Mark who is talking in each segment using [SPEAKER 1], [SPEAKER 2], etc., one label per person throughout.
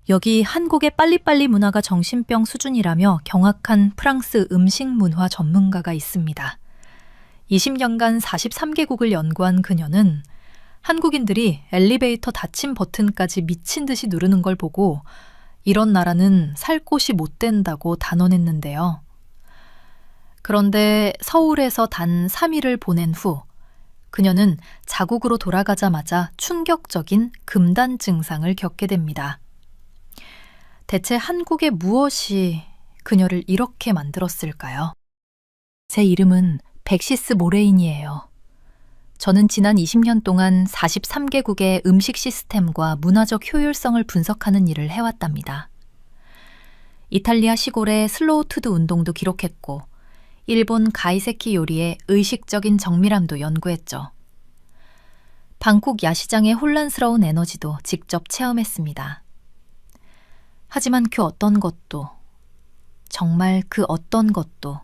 [SPEAKER 1] 여기 한국의 빨리빨리 문화가 정신병 수준이라며 경악한 프랑스 음식 문화 전문가가 있습니다. 20년간 43개국을 연구한 그녀는 한국인들이 엘리베이터 닫힘 버튼까지 미친 듯이 누르는 걸 보고 이런 나라는 살 곳이 못 된다고 단언했는데요. 그런데 서울에서 단 3일을 보낸 후 그녀는 자국으로 돌아가자마자 충격적인 금단 증상을 겪게 됩니다. 대체 한국의 무엇이 그녀를 이렇게 만들었을까요? 제 이름은 백시스 모레인이에요. 저는 지난 20년 동안 43개국의 음식 시스템과 문화적 효율성을 분석하는 일을 해왔답니다. 이탈리아 시골의 슬로우 푸드 운동도 기록했고 일본 가이세키 요리의 의식적인 정밀함도 연구했죠. 방콕 야시장의 혼란스러운 에너지도 직접 체험했습니다. 하지만 그 어떤 것도, 정말 그 어떤 것도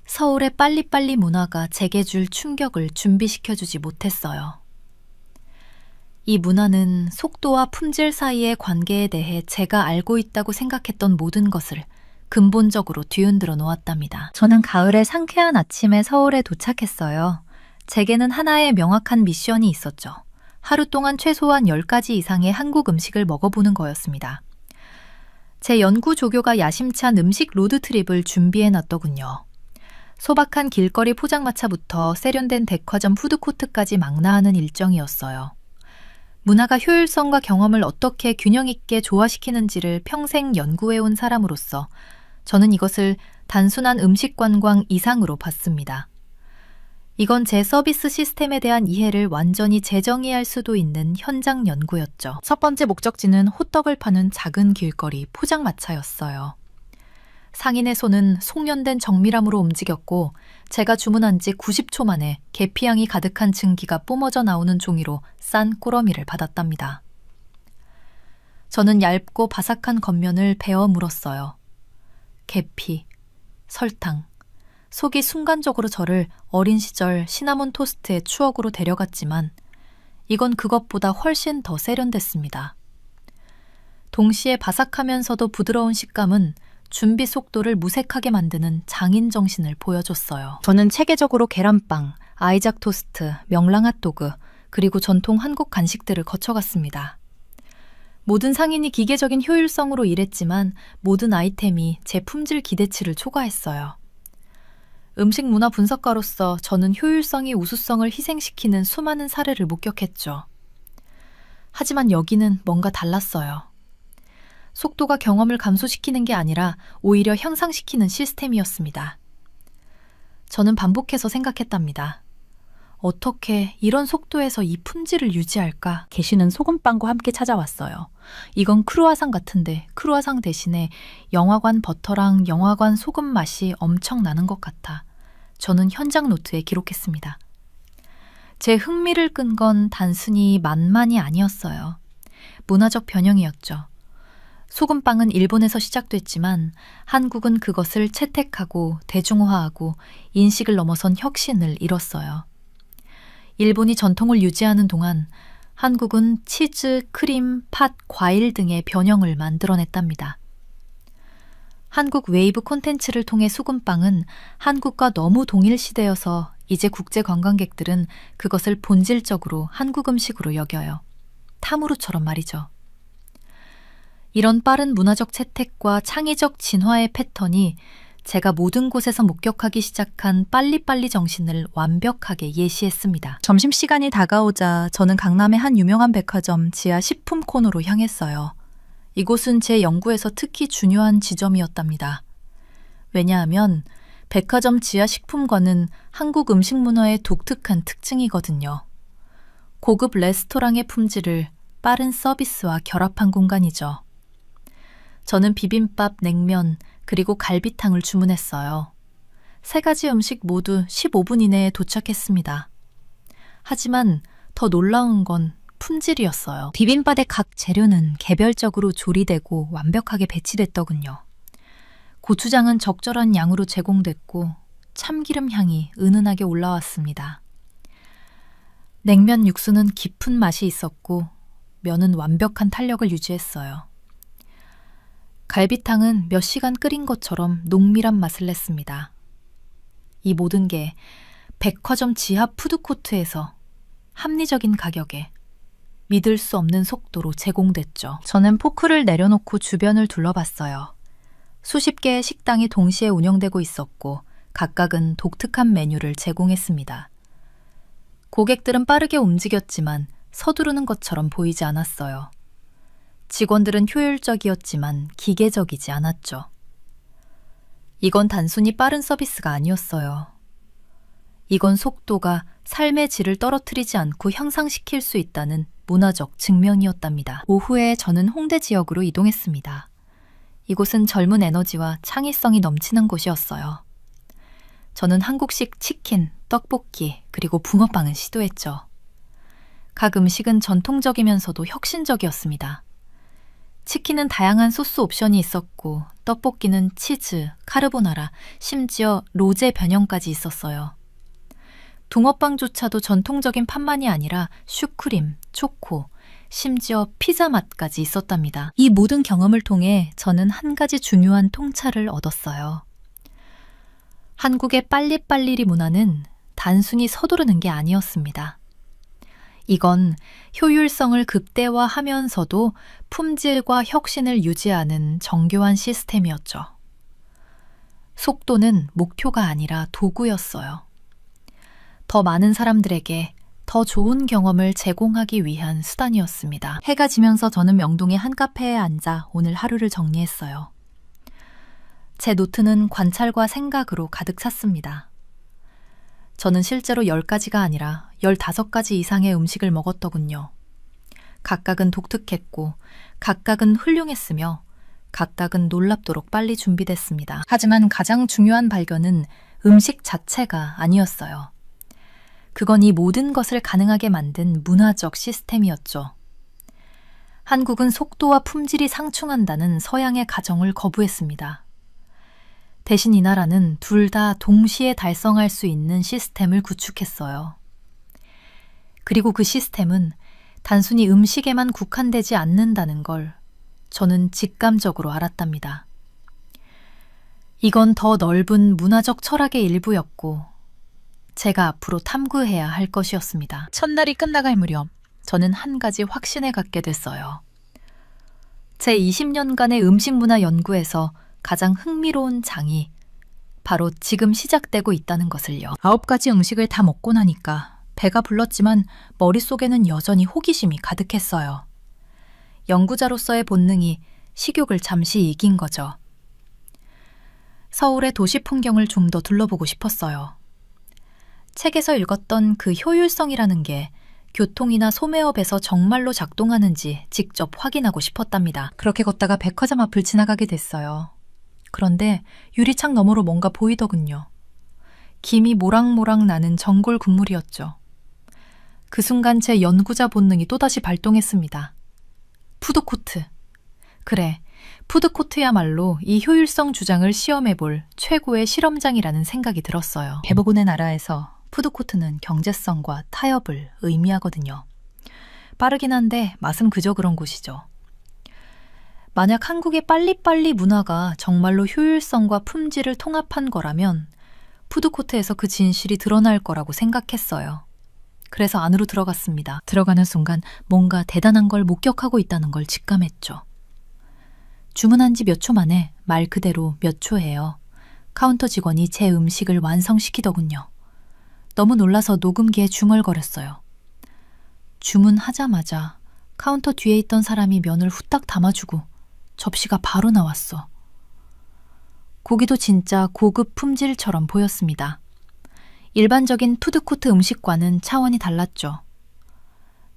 [SPEAKER 1] 서울의 빨리빨리 문화가 제게 줄 충격을 준비시켜주지 못했어요. 이 문화는 속도와 품질 사이의 관계에 대해 제가 알고 있다고 생각했던 모든 것을 근본적으로 뒤흔들어 놓았답니다. 저는 가을의 상쾌한 아침에 서울에 도착했어요. 제게는 하나의 명확한 미션이 있었죠. 하루 동안 최소한 10가지 이상의 한국 음식을 먹어보는 거였습니다. 제 연구 조교가 야심찬 음식 로드트립을 준비해놨더군요. 소박한 길거리 포장마차부터 세련된 백화점 푸드코트까지 망라하는 일정이었어요. 문화가 효율성과 경험을 어떻게 균형 있게 조화시키는지를 평생 연구해온 사람으로서 저는 이것을 단순한 음식 관광 이상으로 봤습니다. 이건 제 서비스 시스템에 대한 이해를 완전히 재정의할 수도 있는 현장 연구였죠. 첫 번째 목적지는 호떡을 파는 작은 길거리 포장마차였어요. 상인의 손은 숙련된 정밀함으로 움직였고 제가 주문한 지 90초 만에 계피향이 가득한 증기가 뿜어져 나오는 종이로 싼 꾸러미를 받았답니다. 저는 얇고 바삭한 겉면을 베어 물었어요. 계피, 설탕, 속이 순간적으로 저를 어린 시절 시나몬 토스트의 추억으로 데려갔지만 이건 그것보다 훨씬 더 세련됐습니다. 동시에 바삭하면서도 부드러운 식감은 준비 속도를 무색하게 만드는 장인 정신을 보여줬어요. 저는 체계적으로 계란빵, 아이작 토스트, 명랑 핫도그, 그리고 전통 한국 간식들을 거쳐갔습니다. 모든 상인이 기계적인 효율성으로 일했지만 모든 아이템이 제 품질 기대치를 초과했어요. 음식 문화 분석가로서 저는 효율성이 우수성을 희생시키는 수많은 사례를 목격했죠. 하지만 여기는 뭔가 달랐어요. 속도가 경험을 감소시키는 게 아니라 오히려 향상시키는 시스템이었습니다. 저는 반복해서 생각했답니다. 어떻게 이런 속도에서 이 품질을 유지할까? 계시는 소금빵과 함께 찾아왔어요. 이건 크루아상 같은데 크루아상 대신에 영화관 버터랑 영화관 소금 맛이 엄청 나는 것 같아. 저는 현장 노트에 기록했습니다. 제 흥미를 끈 건 단순히 맛만이 아니었어요. 문화적 변형이었죠. 소금빵은 일본에서 시작됐지만 한국은 그것을 채택하고 대중화하고 인식을 넘어선 혁신을 이뤘어요. 일본이 전통을 유지하는 동안 한국은 치즈, 크림, 팥, 과일 등의 변형을 만들어냈답니다. 한국 웨이브 콘텐츠를 통해 소금빵은 한국과 너무 동일시되어서 이제 국제 관광객들은 그것을 본질적으로 한국 음식으로 여겨요. 탕후루처럼 말이죠. 이런 빠른 문화적 채택과 창의적 진화의 패턴이 제가 모든 곳에서 목격하기 시작한 빨리빨리 정신을 완벽하게 예시했습니다. 점심시간이 다가오자 저는 강남의 한 유명한 백화점 지하 식품 코너로 향했어요. 이곳은 제 연구에서 특히 중요한 지점이었답니다. 왜냐하면 백화점 지하 식품관은 한국 음식 문화의 독특한 특징이거든요. 고급 레스토랑의 품질을 빠른 서비스와 결합한 공간이죠. 저는 비빔밥, 냉면, 그리고 갈비탕을 주문했어요. 3가지 음식 모두 15분 이내에 도착했습니다. 하지만 더 놀라운 건 품질이었어요. 비빔밥의 각 재료는 개별적으로 조리되고 완벽하게 배치됐더군요. 고추장은 적절한 양으로 제공됐고 참기름 향이 은은하게 올라왔습니다. 냉면 육수는 깊은 맛이 있었고 면은 완벽한 탄력을 유지했어요. 갈비탕은 몇 시간 끓인 것처럼 농밀한 맛을 냈습니다. 이 모든 게 백화점 지하 푸드코트에서 합리적인 가격에 믿을 수 없는 속도로 제공됐죠. 저는 포크를 내려놓고 주변을 둘러봤어요. 수십 개의 식당이 동시에 운영되고 있었고 각각은 독특한 메뉴를 제공했습니다. 고객들은 빠르게 움직였지만 서두르는 것처럼 보이지 않았어요. 직원들은 효율적이었지만 기계적이지 않았죠. 이건 단순히 빠른 서비스가 아니었어요. 이건 속도가 삶의 질을 떨어뜨리지 않고 향상시킬 수 있다는 문화적 증명이었답니다. 오후에 저는 홍대 지역으로 이동했습니다. 이곳은 젊은 에너지와 창의성이 넘치는 곳이었어요. 저는 한국식 치킨, 떡볶이, 그리고 붕어빵을 시도했죠. 각 음식은 전통적이면서도 혁신적이었습니다. 치킨은 다양한 소스 옵션이 있었고 떡볶이는 치즈, 카르보나라, 심지어 로제 변형까지 있었어요. 붕어빵조차도 전통적인 팥만이 아니라 슈크림, 초코, 심지어 피자 맛까지 있었답니다. 이 모든 경험을 통해 저는 한 가지 중요한 통찰을 얻었어요. 한국의 빨리빨리리 문화는 단순히 서두르는 게 아니었습니다. 이건 효율성을 극대화하면서도 품질과 혁신을 유지하는 정교한 시스템이었죠. 속도는 목표가 아니라 도구였어요. 더 많은 사람들에게 더 좋은 경험을 제공하기 위한 수단이었습니다. 해가 지면서 저는 명동의 한 카페에 앉아 오늘 하루를 정리했어요. 제 노트는 관찰과 생각으로 가득 찼습니다. 저는 실제로 10가지가 아니라 15가지 이상의 음식을 먹었더군요. 각각은 독특했고 각각은 훌륭했으며 각각은 놀랍도록 빨리 준비됐습니다. 하지만 가장 중요한 발견은 음식 자체가 아니었어요. 그건 이 모든 것을 가능하게 만든 문화적 시스템이었죠. 한국은 속도와 품질이 상충한다는 서양의 가정을 거부했습니다. 대신 이 나라는 둘 다 동시에 달성할 수 있는 시스템을 구축했어요. 그리고 그 시스템은 단순히 음식에만 국한되지 않는다는 걸 저는 직감적으로 알았답니다. 이건 더 넓은 문화적 철학의 일부였고 제가 앞으로 탐구해야 할 것이었습니다. 첫날이 끝나갈 무렵 저는 한 가지 확신에 갖게 됐어요. 제 20년간의 음식 문화 연구에서 가장 흥미로운 장이 바로 지금 시작되고 있다는 것을요. 9가지 음식을 다 먹고 나니까 배가 불렀지만 머릿속에는 여전히 호기심이 가득했어요. 연구자로서의 본능이 식욕을 잠시 이긴 거죠. 서울의 도시 풍경을 좀 더 둘러보고 싶었어요. 책에서 읽었던 그 효율성이라는 게 교통이나 소매업에서 정말로 작동하는지 직접 확인하고 싶었답니다. 그렇게 걷다가 백화점 앞을 지나가게 됐어요. 그런데 유리창 너머로 뭔가 보이더군요. 김이 모락모락 나는 전골 국물이었죠. 그 순간 제 연구자 본능이 또다시 발동했습니다. 푸드코트. 그래, 푸드코트야말로 이 효율성 주장을 시험해볼 최고의 실험장이라는 생각이 들었어요. 대부분의 나라에서 푸드코트는 경제성과 타협을 의미하거든요. 빠르긴 한데 맛은 그저 그런 곳이죠. 만약 한국의 빨리빨리 문화가 정말로 효율성과 품질을 통합한 거라면 푸드코트에서 그 진실이 드러날 거라고 생각했어요. 그래서 안으로 들어갔습니다. 들어가는 순간 뭔가 대단한 걸 목격하고 있다는 걸 직감했죠. 주문한 지 몇 초 만에 말 그대로 몇 초예요. 카운터 직원이 제 음식을 완성시키더군요. 너무 놀라서 녹음기에 중얼거렸어요. 주문하자마자 카운터 뒤에 있던 사람이 면을 후딱 담아주고 접시가 바로 나왔어. 고기도 진짜 고급 품질처럼 보였습니다. 일반적인 푸드코트 음식과는 차원이 달랐죠.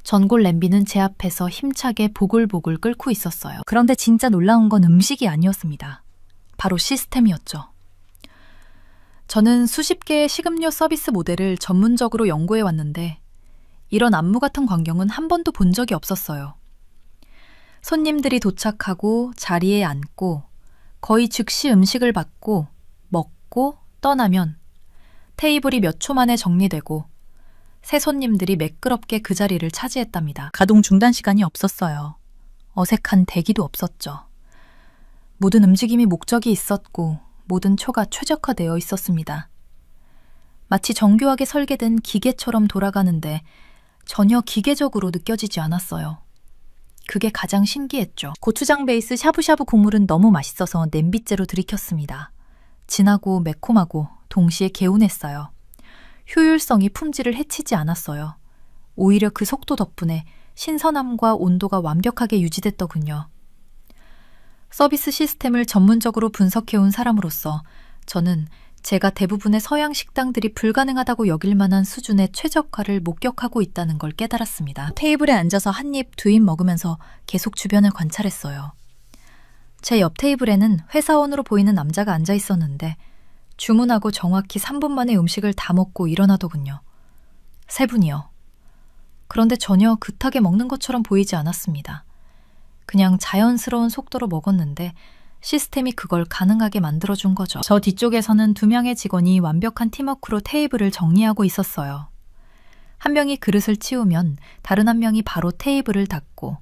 [SPEAKER 1] 전골 냄비는 제 앞에서 힘차게 보글보글 끓고 있었어요. 그런데 진짜 놀라운 건 음식이 아니었습니다. 바로 시스템이었죠. 저는 수십 개의 식음료 서비스 모델을 전문적으로 연구해 왔는데 이런 안무 같은 광경은 한 번도 본 적이 없었어요. 손님들이 도착하고 자리에 앉고 거의 즉시 음식을 받고 먹고 떠나면 테이블이 몇 초 만에 정리되고 새 손님들이 매끄럽게 그 자리를 차지했답니다.
[SPEAKER 2] 가동 중단 시간이 없었어요.
[SPEAKER 1] 어색한 대기도 없었죠. 모든 움직임이 목적이 있었고 모든 초가 최적화되어 있었습니다. 마치 정교하게 설계된 기계처럼 돌아가는데 전혀 기계적으로 느껴지지 않았어요. 그게 가장 신기했죠.
[SPEAKER 2] 고추장 베이스 샤브샤브 국물은 너무 맛있어서 냄비째로 들이켰습니다.
[SPEAKER 1] 진하고 매콤하고 동시에 개운했어요. 효율성이 품질을 해치지 않았어요. 오히려 그 속도 덕분에 신선함과 온도가 완벽하게 유지됐더군요. 서비스 시스템을 전문적으로 분석해온 사람으로서 저는 제가 대부분의 서양 식당들이 불가능하다고 여길 만한 수준의 최적화를 목격하고 있다는 걸 깨달았습니다.
[SPEAKER 2] 테이블에 앉아서 한 입, 두 입 먹으면서 계속 주변을 관찰했어요.
[SPEAKER 1] 제 옆 테이블에는 회사원으로 보이는 남자가 앉아 있었는데 주문하고 정확히 3분 만에 음식을 다 먹고 일어나더군요. 3분이요. 그런데 전혀 급하게 먹는 것처럼 보이지 않았습니다. 그냥 자연스러운 속도로 먹었는데 시스템이 그걸 가능하게 만들어준 거죠.
[SPEAKER 2] 저 뒤쪽에서는 2명의 직원이 완벽한 팀워크로 테이블을 정리하고 있었어요.
[SPEAKER 1] 한 명이 그릇을 치우면 다른 한 명이 바로 테이블을 닫고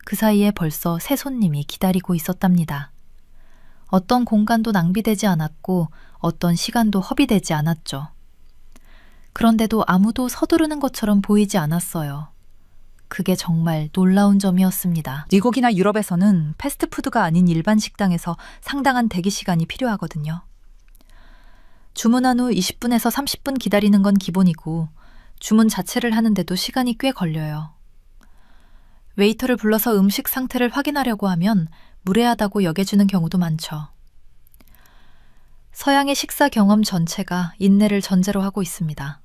[SPEAKER 1] 그 사이에 벌써 새 손님이 기다리고 있었답니다. 어떤 공간도 낭비되지 않았고 어떤 시간도 허비되지 않았죠. 그런데도 아무도 서두르는 것처럼 보이지 않았어요. 그게 정말 놀라운 점이었습니다.
[SPEAKER 2] 미국이나 유럽에서는 패스트푸드가 아닌 일반 식당에서 상당한 대기 시간이 필요하거든요.
[SPEAKER 1] 주문한 후 20분에서 30분 기다리는 건 기본이고 주문 자체를 하는데도 시간이 꽤 걸려요. 웨이터를 불러서 음식 상태를 확인하려고 하면 무례하다고 여겨지는 경우도 많죠. 서양의 식사 경험 전체가 인내를 전제로 하고 있습니다.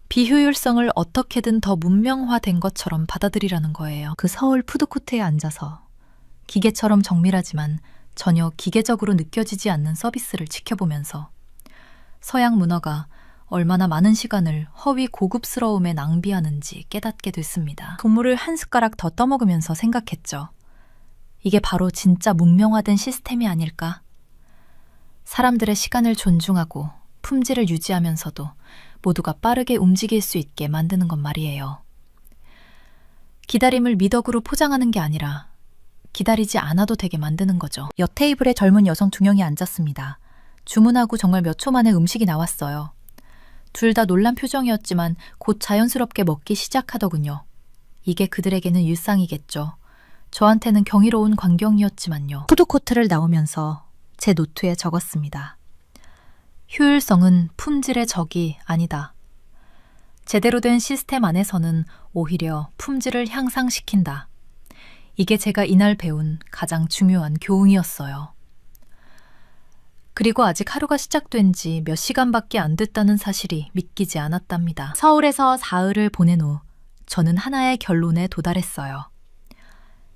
[SPEAKER 1] 비효율성을 어떻게든 더 문명화된 것처럼 받아들이라는 거예요.
[SPEAKER 2] 그 서울 푸드코트에 앉아서
[SPEAKER 1] 기계처럼 정밀하지만 전혀 기계적으로 느껴지지 않는 서비스를 지켜보면서 서양 문화가 얼마나 많은 시간을 허위 고급스러움에 낭비하는지 깨닫게 됐습니다.
[SPEAKER 2] 국물을 한 숟가락 더 떠먹으면서 생각했죠.
[SPEAKER 1] 이게 바로 진짜 문명화된 시스템이 아닐까? 사람들의 시간을 존중하고 품질을 유지하면서도 모두가 빠르게 움직일 수 있게 만드는 건 말이에요. 기다림을 미덕으로 포장하는 게 아니라 기다리지 않아도 되게 만드는 거죠.
[SPEAKER 2] 옆 테이블에 젊은 여성 2명이 앉았습니다.
[SPEAKER 1] 주문하고 정말 몇 초 만에 음식이 나왔어요. 둘 다 놀란 표정이었지만 곧 자연스럽게 먹기 시작하더군요. 이게 그들에게는 일상이겠죠. 저한테는 경이로운 광경이었지만요.
[SPEAKER 2] 푸드코트를 나오면서 제 노트에 적었습니다.
[SPEAKER 1] 효율성은 품질의 적이 아니다. 제대로 된 시스템 안에서는 오히려 품질을 향상시킨다. 이게 제가 이날 배운 가장 중요한 교훈이었어요. 그리고 아직 하루가 시작된 지 몇 시간밖에 안 됐다는 사실이 믿기지 않았답니다.
[SPEAKER 2] 서울에서 사흘을 보낸 후
[SPEAKER 1] 저는 하나의 결론에 도달했어요.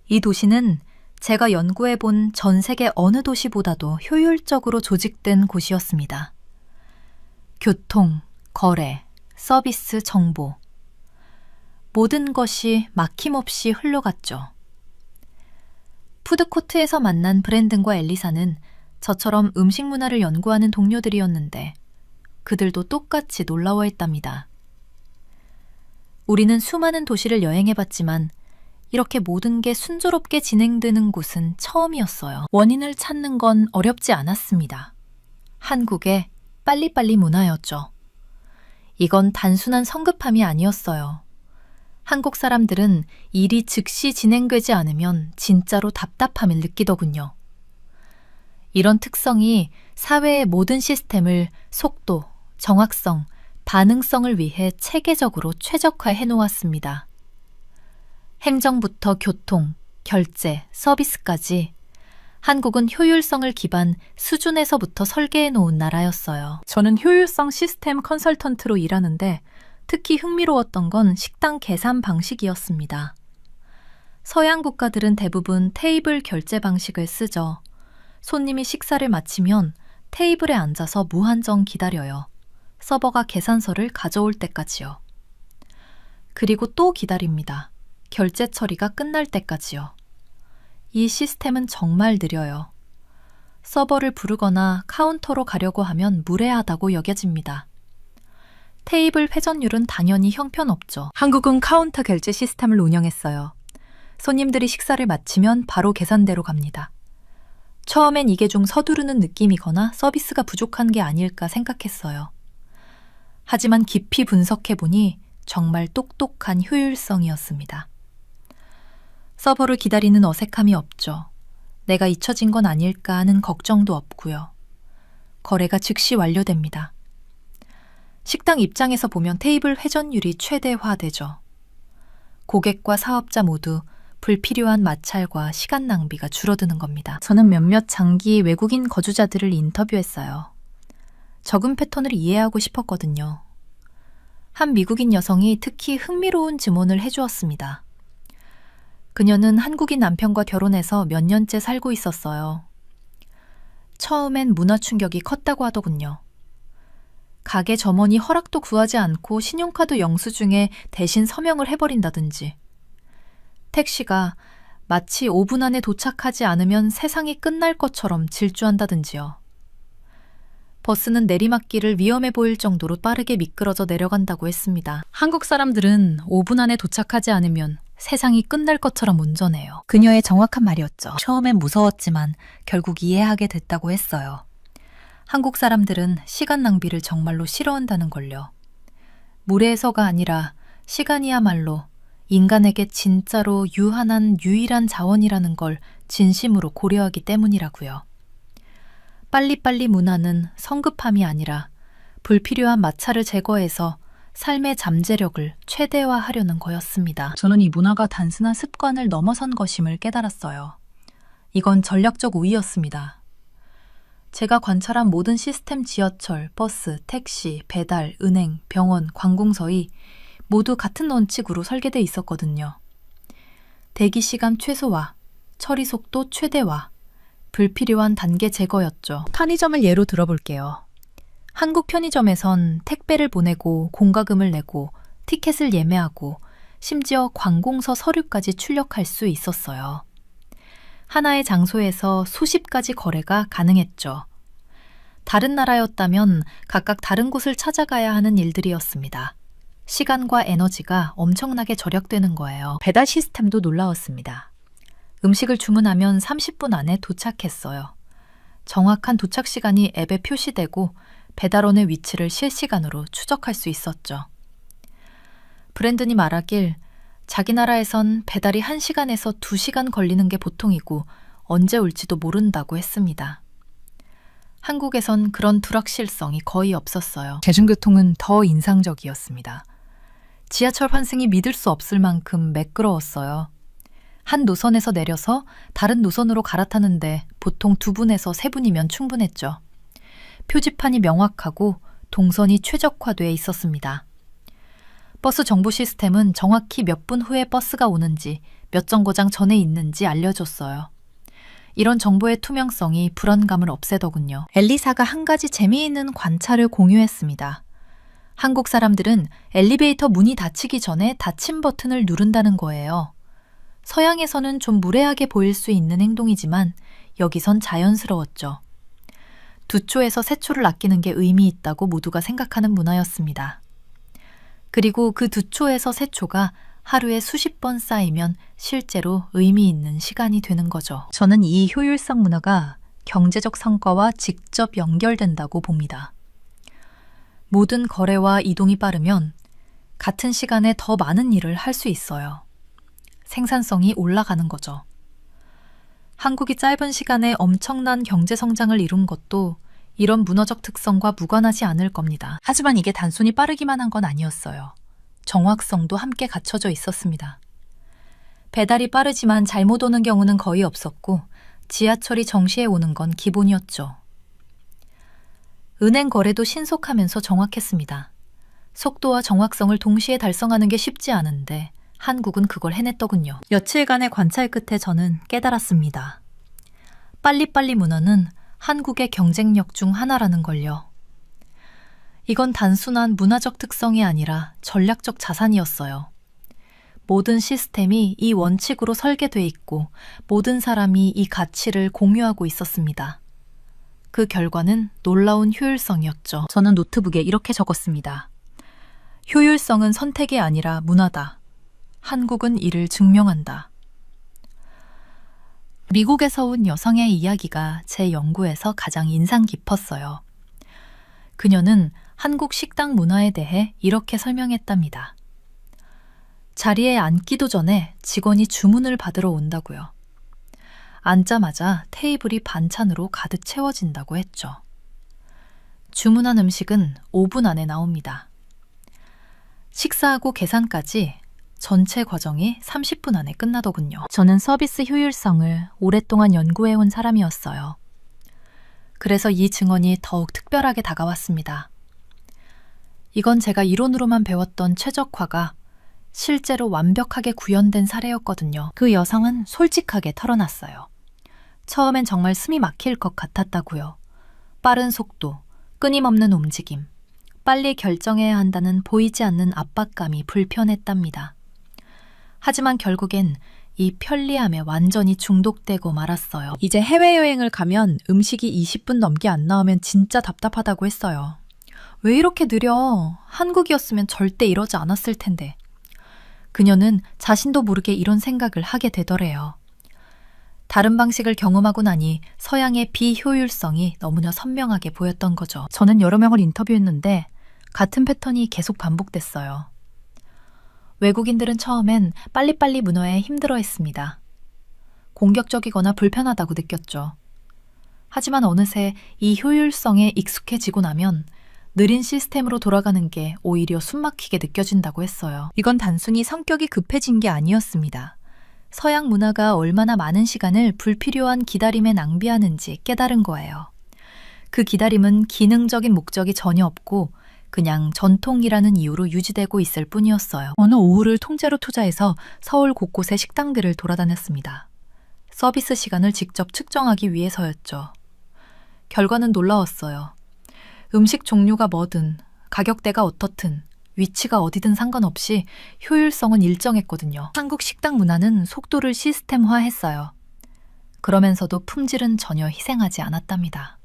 [SPEAKER 1] 이 도시는 제가 연구해본 전 세계 어느 도시보다도 효율적으로 조직된 곳이었습니다. 교통, 거래, 서비스, 정보. 모든 것이 막힘없이 흘러갔죠. 푸드코트에서 만난 브랜든과 엘리사는 저처럼 음식 문화를 연구하는 동료들이었는데 그들도 똑같이 놀라워했답니다. 우리는 수많은 도시를 여행해봤지만 이렇게 모든 게 순조롭게 진행되는 곳은 처음이었어요. 원인을 찾는 건 어렵지 않았습니다. 한국의 빨리빨리 문화였죠. 이건 단순한 성급함이 아니었어요. 한국 사람들은 일이 즉시 진행되지 않으면 진짜로 답답함을 느끼더군요. 이런 특성이 사회의 모든 시스템을 속도, 정확성, 반응성을 위해 체계적으로 최적화해 놓았습니다. 행정부터 교통, 결제, 서비스까지 한국은 효율성을 기반 수준에서부터 설계해 놓은 나라였어요.
[SPEAKER 2] 저는 효율성 시스템 컨설턴트로 일하는데 특히 흥미로웠던 건 식당 계산 방식이었습니다. 서양 국가들은 대부분 테이블 결제 방식을 쓰죠. 손님이 식사를 마치면 테이블에 앉아서 무한정 기다려요. 서버가 계산서를 가져올 때까지요. 그리고 또 기다립니다. 결제 처리가 끝날 때까지요. 이 시스템은 정말 느려요. 서버를 부르거나 카운터로 가려고 하면 무례하다고 여겨집니다. 테이블 회전율은 당연히 형편없죠. 한국은 카운터 결제 시스템을 운영했어요. 손님들이 식사를 마치면 바로 계산대로 갑니다. 처음엔 이게 좀 서두르는 느낌이거나 서비스가 부족한 게 아닐까 생각했어요. 하지만 깊이 분석해보니 정말 똑똑한 효율성이었습니다. 서버를 기다리는 어색함이 없죠. 내가 잊혀진 건 아닐까 하는 걱정도 없고요. 거래가 즉시 완료됩니다. 식당 입장에서 보면 테이블 회전율이 최대화되죠. 고객과 사업자 모두 불필요한 마찰과 시간 낭비가 줄어드는 겁니다. 저는 몇몇 장기 외국인 거주자들을 인터뷰했어요. 적응 패턴을 이해하고 싶었거든요. 한 미국인 여성이 특히 흥미로운 증언을 해주었습니다. 그녀는 한국인 남편과 결혼해서 몇 년째 살고 있었어요. 처음엔 문화 충격이 컸다고 하더군요. 가게 점원이 허락도 구하지 않고 신용카드 영수증에 대신 서명을 해버린다든지, 택시가 마치 5분 안에 도착하지 않으면 세상이 끝날 것처럼 질주한다든지요. 버스는 내리막길을 위험해 보일 정도로 빠르게 미끄러져 내려간다고 했습니다. 한국 사람들은 5분 안에 도착하지 않으면 세상이 끝날 것처럼 운전해요. 그녀의 정확한 말이었죠. 처음엔 무서웠지만 결국 이해하게 됐다고 했어요. 한국 사람들은 시간 낭비를 정말로 싫어한다는 걸요. 무례해서가 아니라 시간이야말로 인간에게 진짜로 유한한 유일한 자원이라는 걸 진심으로 고려하기 때문이라고요. 빨리빨리 문화는 성급함이 아니라 불필요한 마찰을 제거해서 삶의 잠재력을 최대화하려는 거였습니다. 저는 이 문화가 단순한 습관을 넘어선 것임을 깨달았어요. 이건 전략적 우위였습니다. 제가 관찰한 모든 시스템 지하철, 버스, 택시, 배달, 은행, 병원, 관공서이 모두 같은 원칙으로 설계돼 있었거든요. 대기 시간 최소화, 처리 속도 최대화, 불필요한 단계 제거였죠. 편의점을 예로 들어볼게요. 한국 편의점에선 택배를 보내고 공과금을 내고 티켓을 예매하고 심지어 관공서 서류까지 출력할 수 있었어요. 하나의 장소에서 수십 가지 거래가 가능했죠. 다른 나라였다면 각각 다른 곳을 찾아가야 하는 일들이었습니다. 시간과 에너지가 엄청나게 절약되는 거예요. 배달 시스템도 놀라웠습니다. 음식을 주문하면 30분 안에 도착했어요. 정확한 도착 시간이 앱에 표시되고 배달원의 위치를 실시간으로 추적할 수 있었죠. 브랜든이 말하길 자기 나라에선 배달이 1시간에서 2시간 걸리는 게 보통이고 언제 올지도 모른다고 했습니다. 한국에선 그런 불확실성이 거의 없었어요. 대중교통은 더 인상적이었습니다. 지하철 환승이 믿을 수 없을 만큼 매끄러웠어요. 한 노선에서 내려서 다른 노선으로 갈아타는데 보통 2분에서 3분이면 충분했죠. 표지판이 명확하고 동선이 최적화되어 있었습니다. 버스 정보 시스템은 정확히 몇 분 후에 버스가 오는지, 몇 정거장 전에 있는지 알려줬어요. 이런 정보의 투명성이 불안감을 없애더군요. 엘리사가 한 가지 재미있는 관찰을 공유했습니다. 한국 사람들은 엘리베이터 문이 닫히기 전에 닫힘 버튼을 누른다는 거예요. 서양에서는 좀 무례하게 보일 수 있는 행동이지만 여기선 자연스러웠죠. 2초에서 3초를 아끼는 게 의미 있다고 모두가 생각하는 문화였습니다. 그리고 그 2초에서 3초가 하루에 수십 번 쌓이면 실제로 의미 있는 시간이 되는 거죠. 저는 이 효율성 문화가 경제적 성과와 직접 연결된다고 봅니다. 모든 거래와 이동이 빠르면 같은 시간에 더 많은 일을 할 수 있어요. 생산성이 올라가는 거죠. 한국이 짧은 시간에 엄청난 경제 성장을 이룬 것도 이런 문화적 특성과 무관하지 않을 겁니다. 하지만 이게 단순히 빠르기만 한 건 아니었어요. 정확성도 함께 갖춰져 있었습니다. 배달이 빠르지만 잘못 오는 경우는 거의 없었고 지하철이 정시에 오는 건 기본이었죠. 은행 거래도 신속하면서 정확했습니다. 속도와 정확성을 동시에 달성하는 게 쉽지 않은데 한국은 그걸 해냈더군요. 며칠간의 관찰 끝에 저는 깨달았습니다. 빨리빨리 문화는 한국의 경쟁력 중 하나라는 걸요. 이건 단순한 문화적 특성이 아니라 전략적 자산이었어요. 모든 시스템이 이 원칙으로 설계돼 있고 모든 사람이 이 가치를 공유하고 있었습니다. 그 결과는 놀라운 효율성이었죠. 저는 노트북에 이렇게 적었습니다. 효율성은 선택이 아니라 문화다. 한국은 이를 증명한다. 미국에서 온 여성의 이야기가 제 연구에서 가장 인상 깊었어요. 그녀는 한국 식당 문화에 대해 이렇게 설명했답니다. 자리에 앉기도 전에 직원이 주문을 받으러 온다고요. 앉자마자 테이블이 반찬으로 가득 채워진다고 했죠. 주문한 음식은 5분 안에 나옵니다. 식사하고 계산까지 전체 과정이 30분 안에 끝나더군요. 저는 서비스 효율성을 오랫동안 연구해온 사람이었어요. 그래서 이 증언이 더욱 특별하게 다가왔습니다. 이건 제가 이론으로만 배웠던 최적화가 실제로 완벽하게 구현된 사례였거든요. 그 여성은 솔직하게 털어놨어요. 처음엔 정말 숨이 막힐 것 같았다고요. 빠른 속도, 끊임없는 움직임, 빨리 결정해야 한다는 보이지 않는 압박감이 불편했답니다. 하지만 결국엔 이 편리함에 완전히 중독되고 말았어요. 이제 해외여행을 가면 음식이 20분 넘게 안 나오면 진짜 답답하다고 했어요. 왜 이렇게 느려? 한국이었으면 절대 이러지 않았을 텐데. 그녀는 자신도 모르게 이런 생각을 하게 되더래요. 다른 방식을 경험하고 나니 서양의 비효율성이 너무나 선명하게 보였던 거죠. 저는 여러 명을 인터뷰했는데 같은 패턴이 계속 반복됐어요. 외국인들은 처음엔 빨리빨리 문화에 힘들어했습니다. 공격적이거나 불편하다고 느꼈죠. 하지만 어느새 이 효율성에 익숙해지고 나면 느린 시스템으로 돌아가는 게 오히려 숨막히게 느껴진다고 했어요. 이건 단순히 성격이 급해진 게 아니었습니다. 서양 문화가 얼마나 많은 시간을 불필요한 기다림에 낭비하는지 깨달은 거예요. 그 기다림은 기능적인 목적이 전혀 없고 그냥 전통이라는 이유로 유지되고 있을 뿐이었어요. 어느 오후를 통째로 투자해서 서울 곳곳의 식당들을 돌아다녔습니다. 서비스 시간을 직접 측정하기 위해서였죠. 결과는 놀라웠어요. 음식 종류가 뭐든, 가격대가 어떻든, 위치가 어디든 상관없이 효율성은 일정했거든요. 한국 식당 문화는 속도를 시스템화했어요. 그러면서도 품질은 전혀 희생하지 않았답니다.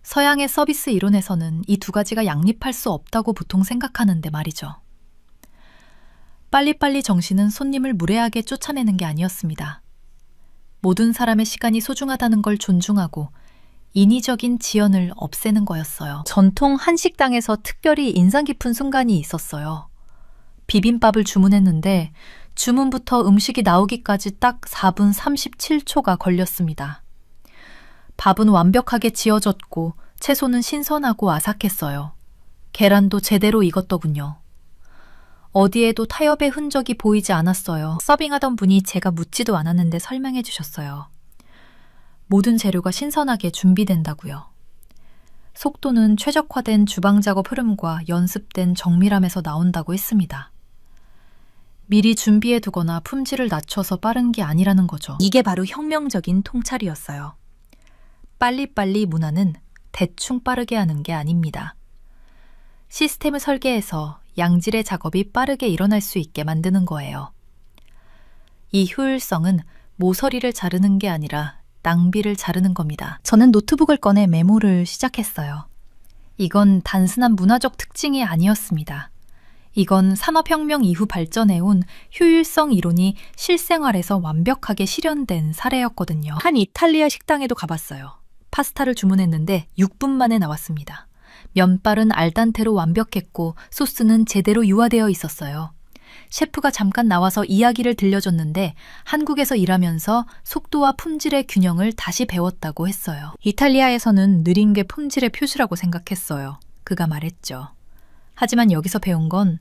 [SPEAKER 2] 서양의 서비스 이론에서는 이 두 가지가 양립할 수 없다고 보통 생각하는데 말이죠. 빨리빨리 정신은 손님을 무례하게 쫓아내는 게 아니었습니다. 모든 사람의 시간이 소중하다는 걸 존중하고 인위적인 지연을 없애는 거였어요. 전통 한식당에서 특별히 인상 깊은 순간이 있었어요. 비빔밥을 주문했는데 주문부터 음식이 나오기까지 딱 4분 37초가 걸렸습니다. 밥은 완벽하게 지어졌고 채소는 신선하고 아삭했어요. 계란도 제대로 익었더군요. 어디에도 타협의 흔적이 보이지 않았어요. 서빙하던 분이 제가 묻지도 않았는데 설명해 주셨어요. 모든 재료가 신선하게 준비된다고요. 속도는 최적화된 주방 작업 흐름과 연습된 정밀함에서 나온다고 했습니다. 미리 준비해 두거나 품질을 낮춰서 빠른 게 아니라는 거죠. 이게 바로 혁명적인 통찰이었어요. 빨리빨리 문화는 대충 빠르게 하는 게 아닙니다. 시스템을 설계해서 양질의 작업이 빠르게 일어날 수 있게 만드는 거예요. 이 효율성은 모서리를 자르는 게 아니라 낭비를 자르는 겁니다. 저는 노트북을 꺼내 메모를 시작했어요. 이건 단순한 문화적 특징이 아니었습니다. 이건 산업혁명 이후 발전해온 효율성 이론이 실생활에서 완벽하게 실현된 사례였거든요. 한 이탈리아 식당에도 가봤어요. 파스타를 주문했는데 6분 만에 나왔습니다. 면발은 알단테로 완벽했고 소스는 제대로 유화되어 있었어요. 셰프가 잠깐 나와서 이야기를 들려줬는데 한국에서 일하면서 속도와 품질의 균형을 다시 배웠다고 했어요. 이탈리아에서는 느린 게 품질의 표시라고 생각했어요. 그가 말했죠. 하지만 여기서 배운 건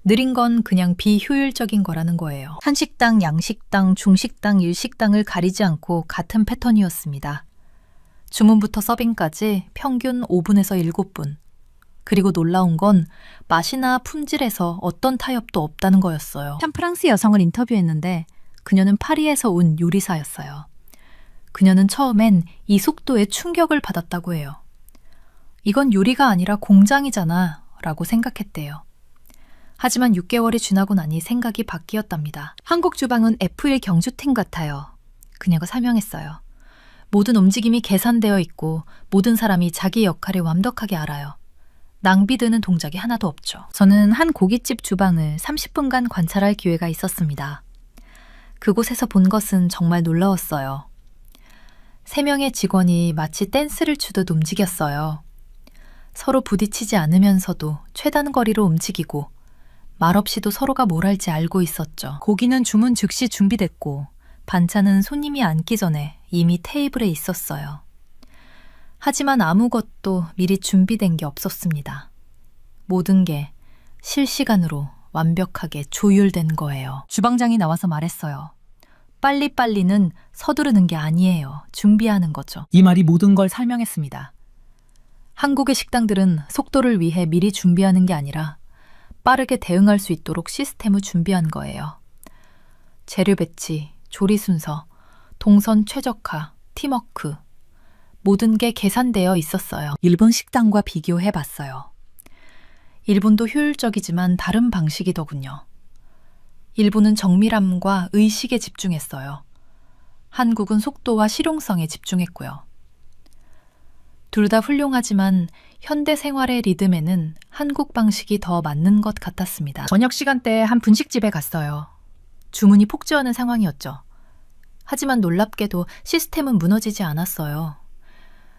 [SPEAKER 2] 느린 건 그냥 비효율적인 거라는 거예요. 한식당, 양식당, 중식당, 일식당을 가리지 않고 같은 패턴이었습니다. 주문부터 서빙까지 평균 5분에서 7분. 그리고 놀라운 건 맛이나 품질에서 어떤 타협도 없다는 거였어요. 한 프랑스 여성을 인터뷰했는데 그녀는 파리에서 온 요리사였어요. 그녀는 처음엔 이 속도에 충격을 받았다고 해요. 이건 요리가 아니라 공장이잖아 라고 생각했대요. 하지만 6개월이 지나고 나니 생각이 바뀌었답니다. 한국 주방은 F1 경주팀 같아요. 그녀가 설명했어요. 모든 움직임이 계산되어 있고 모든 사람이 자기 역할을 완벽하게 알아요.
[SPEAKER 1] 낭비되는 동작이 하나도 없죠. 저는 한 고깃집 주방을 30분간 관찰할 기회가 있었습니다. 그곳에서 본 것은 정말 놀라웠어요. 3명의 직원이 마치 댄스를 추듯 움직였어요. 서로 부딪히지 않으면서도 최단 거리로 움직이고 말없이도 서로가 뭘 할지 알고 있었죠. 고기는 주문 즉시 준비됐고 반찬은 손님이 앉기 전에 이미 테이블에 있었어요. 하지만 아무것도 미리 준비된 게 없었습니다. 모든 게 실시간으로 완벽하게 조율된 거예요. 주방장이 나와서 말했어요. 빨리빨리는 서두르는 게 아니에요. 준비하는 거죠.
[SPEAKER 3] 이 말이 모든 걸
[SPEAKER 1] 설명했습니다. 한국의 식당들은 속도를 위해 미리 준비하는 게 아니라 빠르게 대응할 수 있도록 시스템을 준비한 거예요. 재료 배치, 조리 순서, 동선 최적화, 팀워크, 모든 게 계산되어 있었어요. 일본 식당과 비교해봤어요. 일본도 효율적이지만 다른 방식이더군요. 일본은 정밀함과 의식에 집중했어요. 한국은 속도와 실용성에 집중했고요. 둘 다 훌륭하지만 현대 생활의 리듬에는 한국 방식이 더 맞는 것 같았습니다. 저녁 시간대에 한 분식집에 갔어요. 주문이 폭주하는 상황이었죠. 하지만 놀랍게도 시스템은 무너지지 않았어요.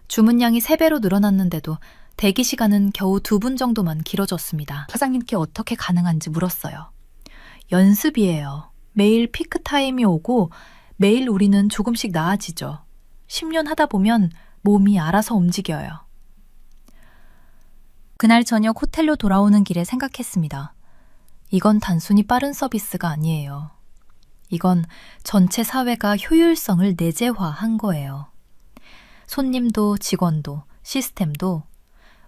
[SPEAKER 1] 주문량이 3배로 늘어났는데도 대기 시간은 겨우 2분 정도만 길어졌습니다. 사장님께 어떻게 가능한지 물었어요. 연습이에요. 매일 피크 타임이 오고 매일 우리는 조금씩 나아지죠. 10년 하다 보면 몸이 알아서 움직여요. 그날 저녁 호텔로 돌아오는 길에 생각했습니다. 이건 단순히 빠른 서비스가 아니에요. 이건 전체 사회가 효율성을 내재화한 거예요. 손님도 직원도 시스템도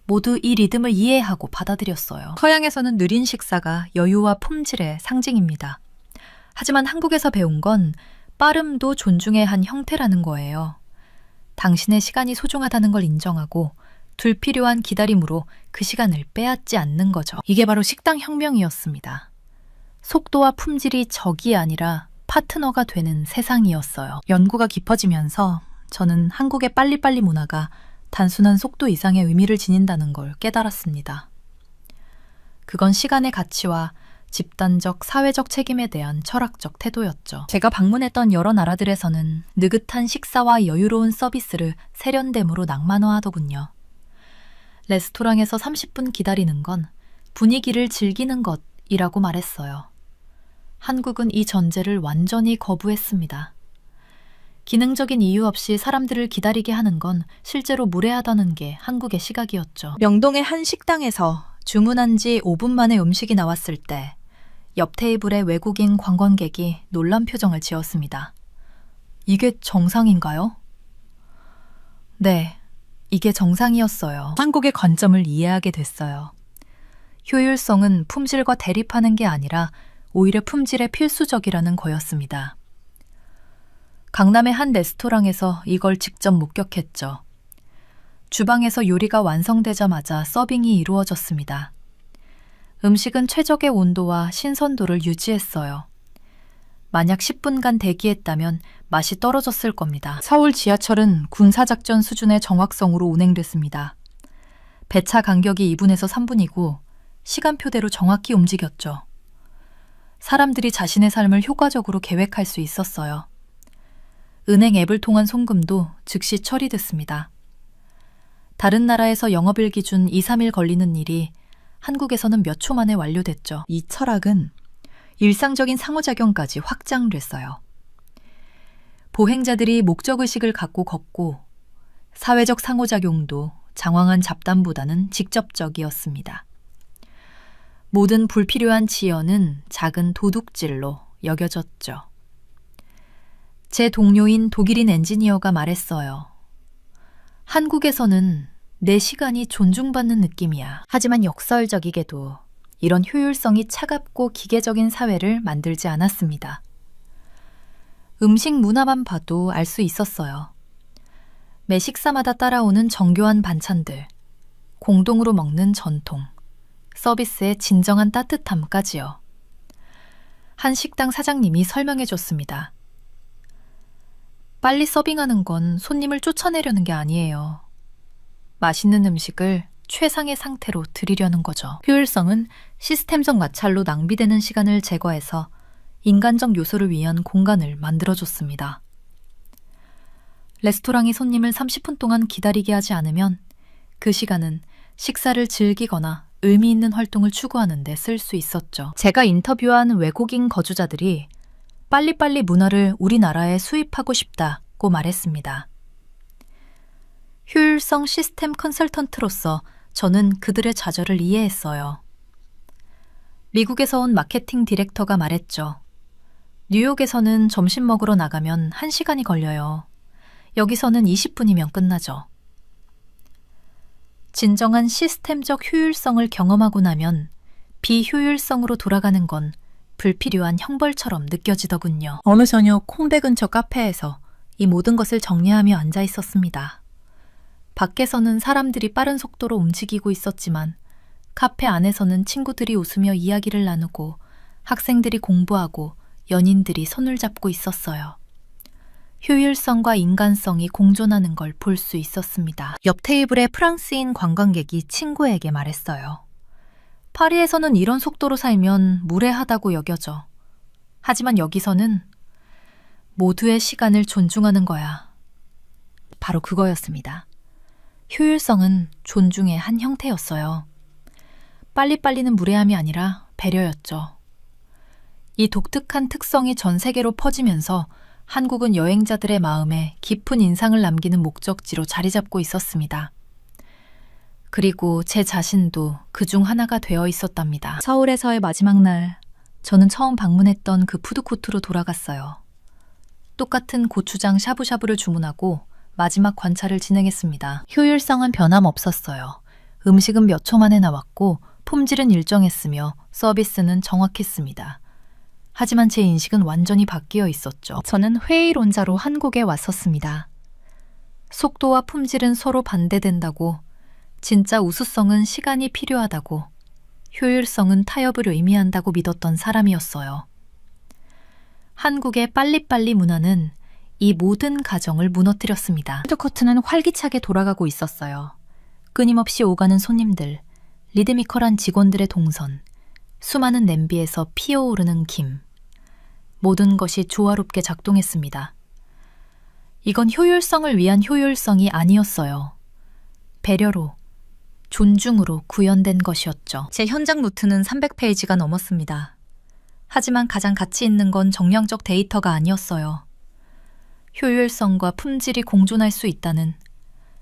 [SPEAKER 1] 모두 이 리듬을 이해하고 받아들였어요. 서양에서는 느린 식사가 여유와 품질의 상징입니다. 하지만 한국에서 배운 건 빠름도 존중해야 한 형태라는 거예요. 당신의 시간이 소중하다는 걸 인정하고 불필요한 기다림으로 그 시간을 빼앗지 않는 거죠. 이게 바로 식당 혁명이었습니다. 속도와 품질이 적이 아니라 파트너가 되는 세상이었어요. 연구가 깊어지면서 저는 한국의 빨리빨리 문화가 단순한 속도 이상의 의미를 지닌다는 걸 깨달았습니다. 그건 시간의 가치와 집단적, 사회적 책임에 대한 철학적 태도였죠. 제가 방문했던 여러 나라들에서는 느긋한 식사와 여유로운 서비스를 세련됨으로 낭만화하더군요. 레스토랑에서 30분 기다리는 건 분위기를 즐기는 것이라고 말했어요. 한국은 이 전제를 완전히 거부했습니다. 기능적인 이유 없이 사람들을 기다리게 하는 건 실제로 무례하다는 게 한국의 시각이었죠. 명동의 한 식당에서 주문한 지 5분 만에 음식이 나왔을 때 옆 테이블의 외국인 관광객이 놀란 표정을 지었습니다. 이게 정상인가요? 네, 이게 정상이었어요. 한국의 관점을 이해하게 됐어요. 효율성은 품질과 대립하는 게 아니라 오히려 품질에 필수적이라는 거였습니다. 강남의 한 레스토랑에서 이걸 직접 목격했죠. 주방에서 요리가 완성되자마자 서빙이 이루어졌습니다. 음식은 최적의 온도와 신선도를 유지했어요. 만약 10분간 대기했다면 맛이 떨어졌을 겁니다. 서울 지하철은 군사작전 수준의 정확성으로 운행됐습니다. 배차 간격이 2분에서 3분이고 시간표대로 정확히 움직였죠. 사람들이 자신의 삶을 효과적으로 계획할 수 있었어요. 은행 앱을 통한 송금도 즉시 처리됐습니다. 다른 나라에서 영업일 기준 2, 3일 걸리는 일이 한국에서는 몇 초 만에 완료됐죠. 이 철학은 일상적인 상호작용까지 확장됐어요. 보행자들이 목적의식을 갖고 걷고 사회적 상호작용도 장황한 잡담보다는 직접적이었습니다. 모든 불필요한 지연은 작은 도둑질로 여겨졌죠. 제 동료인 독일인 엔지니어가 말했어요. 한국에서는 내 시간이 존중받는 느낌이야. 하지만 역설적이게도 이런 효율성이 차갑고 기계적인 사회를 만들지 않았습니다. 음식 문화만 봐도 알 수 있었어요. 매 식사마다 따라오는 정교한 반찬들, 공동으로 먹는 전통, 서비스의 진정한 따뜻함까지요. 한 식당 사장님이 설명해 줬습니다. 빨리 서빙하는 건 손님을 쫓아내려는 게 아니에요. 맛있는 음식을 최상의 상태로 들이려는 거죠. 효율성은 시스템적 마찰로 낭비되는 시간을 제거해서 인간적 요소를 위한 공간을 만들어줬습니다. 레스토랑이 손님을 30분 동안 기다리게 하지 않으면 그 시간은 식사를 즐기거나 의미 있는 활동을 추구하는 데 쓸 수 있었죠. 제가 인터뷰한 외국인 거주자들이 빨리빨리 문화를 우리나라에 수입하고 싶다고 말했습니다. 효율성 시스템 컨설턴트로서 저는 그들의 좌절을 이해했어요. 미국에서 온 마케팅 디렉터가 말했죠. 뉴욕에서는 점심 먹으러 나가면 1시간이 걸려요. 여기서는 20분이면 끝나죠. 진정한 시스템적 효율성을 경험하고 나면 비효율성으로 돌아가는 건 불필요한 형벌처럼 느껴지더군요. 어느 저녁 콩대 근처 카페에서 이 모든 것을 정리하며 앉아 있었습니다. 밖에서는 사람들이 빠른 속도로 움직이고 있었지만 카페 안에서는 친구들이 웃으며 이야기를 나누고 학생들이 공부하고 연인들이 손을 잡고 있었어요. 효율성과 인간성이 공존하는 걸 볼 수 있었습니다. 옆 테이블의 프랑스인 관광객이 친구에게 말했어요. 파리에서는 이런 속도로 살면 무례하다고 여겨져. 하지만 여기서는 모두의 시간을 존중하는 거야. 바로 그거였습니다. 효율성은 존중의 한 형태였어요. 빨리빨리는 무례함이 아니라 배려였죠. 이 독특한 특성이 전 세계로 퍼지면서 한국은 여행자들의 마음에 깊은 인상을 남기는 목적지로 자리 잡고 있었습니다. 그리고 제 자신도 그중 하나가 되어 있었답니다. 서울에서의 마지막 날, 저는 처음 방문했던 그 푸드코트로 돌아갔어요. 똑같은 고추장 샤브샤브를 주문하고 마지막 관찰을 진행했습니다. 효율성은 변함없었어요. 음식은 몇 초 만에 나왔고 품질은 일정했으며 서비스는 정확했습니다. 하지만 제 인식은 완전히 바뀌어 있었죠. 저는 회의론자로 한국에 왔었습니다. 속도와 품질은 서로 반대된다고, 진짜 우수성은 시간이 필요하다고, 효율성은 타협을 의미한다고 믿었던 사람이었어요. 한국의 빨리빨리 문화는 이 모든 가정을 무너뜨렸습니다. 푸드코트는 활기차게 돌아가고 있었어요. 끊임없이 오가는 손님들, 리드미컬한 직원들의 동선, 수많은 냄비에서 피어오르는 김. 모든 것이 조화롭게 작동했습니다. 이건 효율성을 위한 효율성이 아니었어요. 배려로, 존중으로 구현된 것이었죠. 제 현장 노트는 300페이지가 넘었습니다. 하지만 가장 가치 있는 건 정량적 데이터가 아니었어요. 효율성과 품질이 공존할 수 있다는,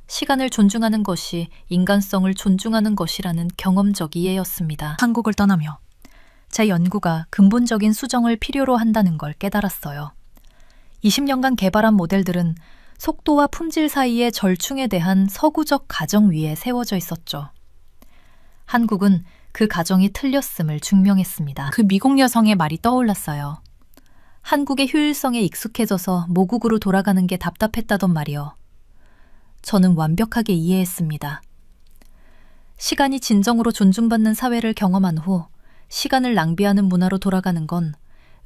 [SPEAKER 1] 시간을 존중하는 것이 인간성을 존중하는 것이라는 경험적 이해였습니다. 한국을 떠나며 제 연구가 근본적인 수정을 필요로 한다는 걸 깨달았어요. 20년간 개발한 모델들은 속도와 품질 사이의 절충에 대한 서구적 가정 위에 세워져 있었죠. 한국은 그 가정이 틀렸음을 증명했습니다. 그 미국 여성의 말이 떠올랐어요. 한국의 효율성에 익숙해져서 모국으로 돌아가는 게 답답했다던 말이요. 저는 완벽하게 이해했습니다. 시간이 진정으로 존중받는 사회를 경험한 후 시간을 낭비하는 문화로 돌아가는 건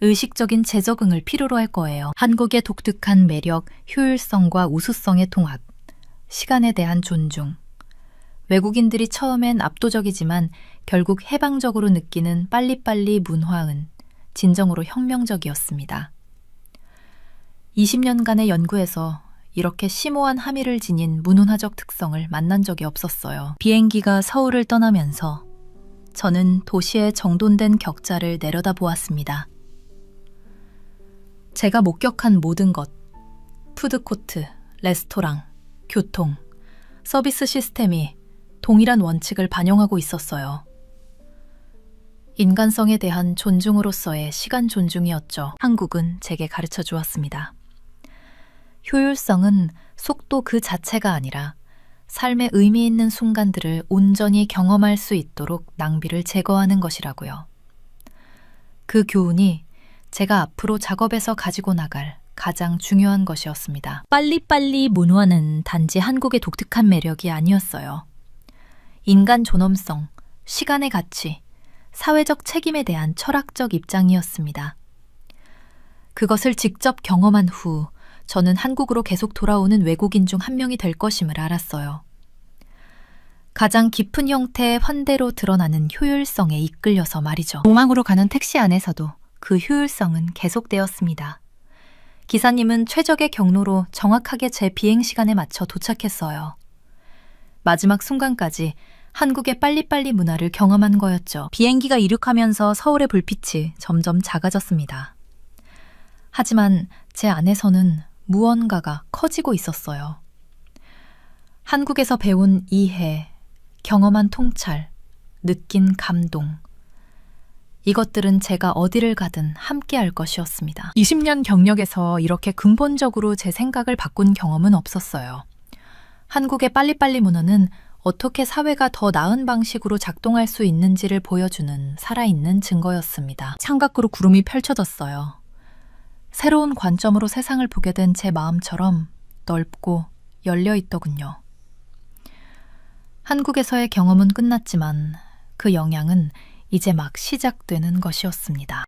[SPEAKER 1] 의식적인 재적응을 필요로 할 거예요. 한국의 독특한 매력, 효율성과 우수성의 통합, 시간에 대한 존중. 외국인들이 처음엔 압도적이지만 결국 해방적으로 느끼는 빨리빨리 문화은 진정으로 혁명적이었습니다. 20년간의 연구에서 이렇게 심오한 함의를 지닌 문화적 특성을 만난 적이 없었어요. 비행기가 서울을 떠나면서 저는 도시의 정돈된 격자를 내려다보았습니다. 제가 목격한 모든 것, 푸드코트, 레스토랑, 교통, 서비스 시스템이 동일한 원칙을 반영하고 있었어요. 인간성에 대한 존중으로서의 시간 존중이었죠. 한국은 제게 가르쳐 주었습니다. 효율성은 속도 그 자체가 아니라 삶의 의미 있는 순간들을 온전히 경험할 수 있도록 낭비를 제거하는 것이라고요. 그 교훈이 제가 앞으로 작업에서 가지고 나갈 가장 중요한 것이었습니다. 빨리빨리 문화는 단지 한국의 독특한 매력이 아니었어요. 인간 존엄성, 시간의 가치, 사회적 책임에 대한 철학적 입장이었습니다. 그것을 직접 경험한 후 저는 한국으로 계속 돌아오는 외국인 중 한 명이 될 것임을 알았어요. 가장 깊은 형태의 환대로 드러나는 효율성에 이끌려서 말이죠.
[SPEAKER 2] 공항으로 가는 택시 안에서도 그 효율성은 계속되었습니다. 기사님은 최적의 경로로 정확하게 제 비행 시간에 맞춰 도착했어요. 마지막 순간까지 한국의 빨리빨리 문화를 경험한 거였죠. 비행기가 이륙하면서 서울의 불빛이 점점 작아졌습니다. 하지만 제 안에서는 무언가가 커지고 있었어요. 한국에서 배운 이해, 경험한 통찰, 느낀 감동. 이것들은 제가 어디를 가든 함께 할 것이었습니다. 20년 경력에서 이렇게 근본적으로 제 생각을 바꾼 경험은 없었어요. 한국의 빨리빨리 문화는 어떻게 사회가 더 나은 방식으로 작동할 수 있는지를 보여주는 살아있는 증거였습니다. 창밖으로 구름이 펼쳐졌어요. 새로운 관점으로 세상을 보게 된 제 마음처럼 넓고 열려 있더군요. 한국에서의 경험은 끝났지만 그 영향은 이제 막 시작되는 것이었습니다.